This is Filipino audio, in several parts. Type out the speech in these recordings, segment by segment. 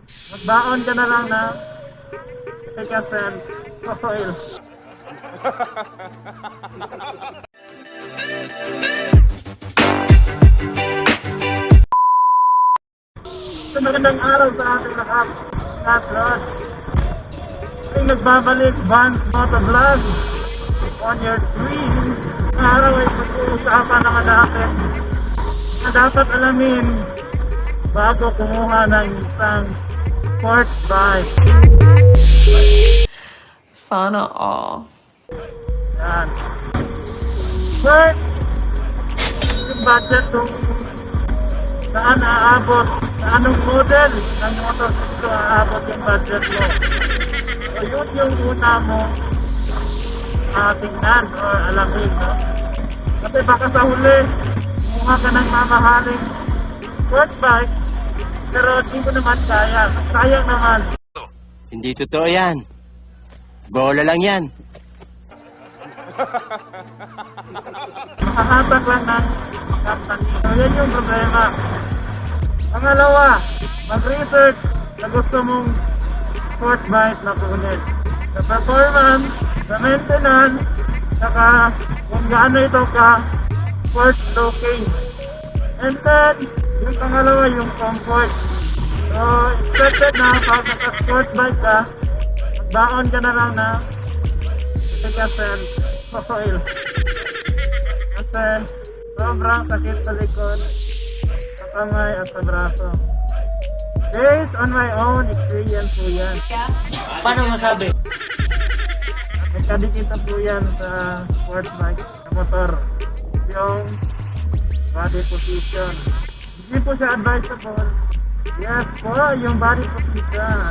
Magbaon ka na lang na Picasen oil. Magandang araw sa ating lahat. Lord. Ay nagbabalik Vans Motovlog on your screen. Araw ay pag-uusapan naman natin na dapat alamin bago kumuha ng isang sports bike. Sana all. Yan. First, yung budget kung saan aabot, sa anong model ng motorcycle aabot yung budget mo. So yun yung una mo tingnan or alamin, no? Kasi baka sa huli, kumuha ka ng mamahaling sports bike, pero hindi mo naman kaya. Sayang naman. Hindi totoo yan. Bola lang yan. Makahatak lang ng kaptan. So yan yung problema. Pangalawa, mag-research na gusto mong sports bike na kunin. Sa performance, sa maintenance, saka kung gaano ito ka sports looking. And then, yung pangalawa yung comfort. So, expected na pag naka-sports bike ka, magbaon ka na lang na Picasen oil. Kasi sobrang sakit sa likod, sa kamay at sa braso. Based on my own experience po yan. Paano masabi? Nagkadikita po yan sa sports bike, sa motor. Yung body position. Hindi po siya advisable. Yes po, yung body position.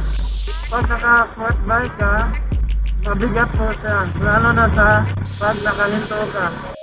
Pag naka-sports bike ka, mabigat po siya. Lalo na sa pag nakalinto ka.